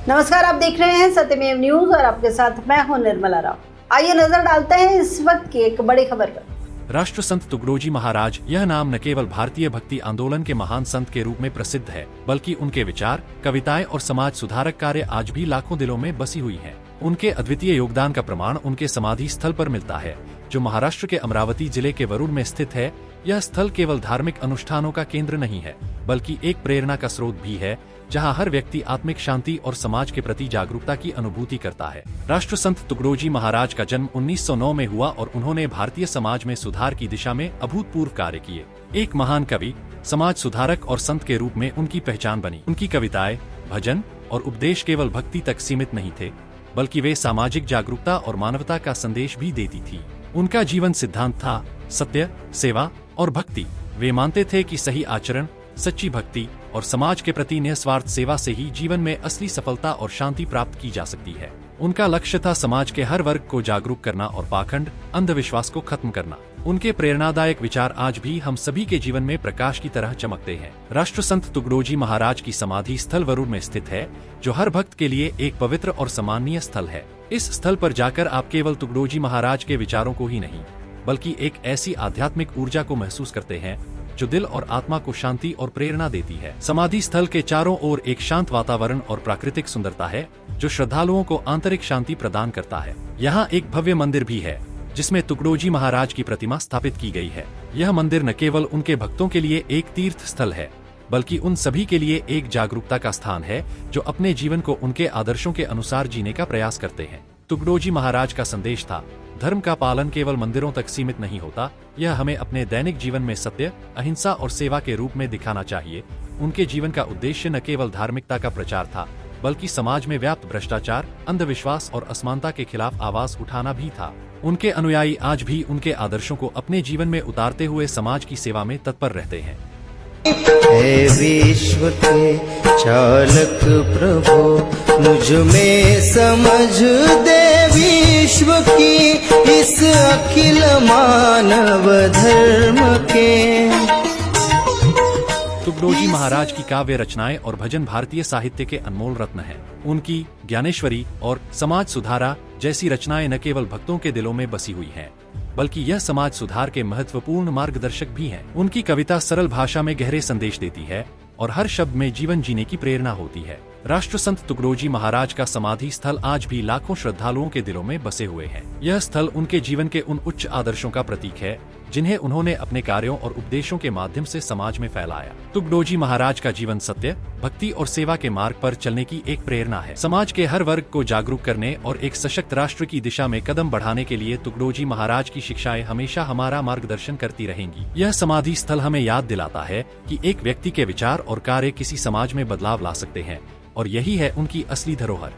नमस्कार, आप देख रहे हैं सत्यमेव न्यूज और आपके साथ मैं हूं निर्मला राव। आइए नजर डालते हैं इस वक्त की एक बड़ी खबर पर। राष्ट्र संत तुगड़ोजी महाराज, यह नाम न केवल भारतीय भक्ति आंदोलन के महान संत के रूप में प्रसिद्ध है, बल्कि उनके विचार, कविताएं और समाज सुधारक कार्य आज भी लाखों दिलों में बसी हुई हैं। उनके अद्वितीय योगदान का प्रमाण उनके समाधि स्थल पर मिलता है, जो महाराष्ट्र के अमरावती जिले के वरुण में स्थित है। यह स्थल केवल धार्मिक अनुष्ठानों का केंद्र नहीं है, बल्कि एक प्रेरणा का स्रोत भी है, जहां हर व्यक्ति आत्मिक शांति और समाज के प्रति जागरूकता की अनुभूति करता है। राष्ट्र संत तुगड़ोजी महाराज का जन्म 1909 में हुआ और उन्होंने भारतीय समाज में सुधार की दिशा में अभूतपूर्व कार्य किए। एक महान कवि, समाज सुधारक और संत के रूप में उनकी पहचान बनी। उनकी कविताएं, भजन और उपदेश केवल भक्ति तक सीमित नहीं थे, बल्कि वे सामाजिक जागरूकता और मानवता का संदेश भी देती थी। उनका जीवन सिद्धांत था सत्य, सेवा और भक्ति। वे मानते थे कि सही आचरण, सच्ची भक्ति और समाज के प्रति निस्वार्थ सेवा से ही जीवन में असली सफलता और शांति प्राप्त की जा सकती है। उनका लक्ष्य था समाज के हर वर्ग को जागरूक करना और पाखंड, अंधविश्वास को खत्म करना। उनके प्रेरणादायक विचार आज भी हम सभी के जीवन में प्रकाश की तरह चमकते हैं। राष्ट्र संत तुगड़ोजी महाराज की समाधि स्थल वरुण में स्थित है, जो हर भक्त के लिए एक पवित्र और सम्माननीय स्थल है। इस स्थल पर जाकर आप केवल तुगड़ोजी महाराज के विचारों को ही नहीं, बल्कि एक ऐसी आध्यात्मिक ऊर्जा को महसूस करते हैं जो दिल और आत्मा को शांति और प्रेरणा देती है। समाधि स्थल के चारों ओर एक शांत वातावरण और प्राकृतिक सुंदरता है, जो श्रद्धालुओं को आंतरिक शांति प्रदान करता है। यहाँ एक भव्य मंदिर भी है, जिसमें तुगड़ोजी महाराज की प्रतिमा स्थापित की गई है। यह मंदिर न केवल उनके भक्तों के लिए एक तीर्थ स्थल है, बल्कि उन सभी के लिए एक जागरूकता का स्थान है, जो अपने जीवन को उनके आदर्शों के अनुसार जीने का प्रयास करते हैं। तुगड़ोजी महाराज का संदेश था, धर्म का पालन केवल मंदिरों तक सीमित नहीं होता, यह हमें अपने दैनिक जीवन में सत्य, अहिंसा और सेवा के रूप में दिखाना चाहिए। उनके जीवन का उद्देश्य न केवल धार्मिकता का प्रचार था, बल्कि समाज में व्याप्त भ्रष्टाचार, अंधविश्वास और असमानता के खिलाफ आवाज उठाना भी था। उनके अनुयायी आज भी उनके आदर्शों को अपने जीवन में उतारते हुए समाज की सेवा में तत्पर रहते हैं। हे विश्व के चालक प्रभु, मुझ में समझ दे विश्व की इस अखिल मानव धर्म के। तुगड़ोजी महाराज की काव्य रचनाएं और भजन भारतीय साहित्य के अनमोल रत्न हैं। उनकी ज्ञानेश्वरी और समाज सुधारा जैसी रचनाएं न केवल भक्तों के दिलों में बसी हुई हैं, बल्कि यह समाज सुधार के महत्वपूर्ण मार्गदर्शक भी हैं। उनकी कविता सरल भाषा में गहरे संदेश देती है और हर शब्द में जीवन जीने की प्रेरणा होती है। राष्ट्र संत तुगड़ोजी महाराज का समाधि स्थल आज भी लाखों श्रद्धालुओं के दिलों में बसे हुए हैं। यह स्थल उनके जीवन के उन उच्च आदर्शों का प्रतीक है, जिन्हें उन्होंने अपने कार्यों और उपदेशों के माध्यम से समाज में फैलाया। तुगड़ोजी महाराज का जीवन सत्य, भक्ति और सेवा के मार्ग पर चलने की एक प्रेरणा है। समाज के हर वर्ग को जागरूक करने और एक सशक्त राष्ट्र की दिशा में कदम बढ़ाने के लिए तुगड़ोजी महाराज की शिक्षाएं हमेशा हमारा मार्गदर्शन करती रहेंगी। यह समाधि स्थल हमें याद दिलाता है कि एक व्यक्ति के विचार और कार्य किसी समाज में बदलाव ला सकते हैं, और यही है उनकी असली धरोहर।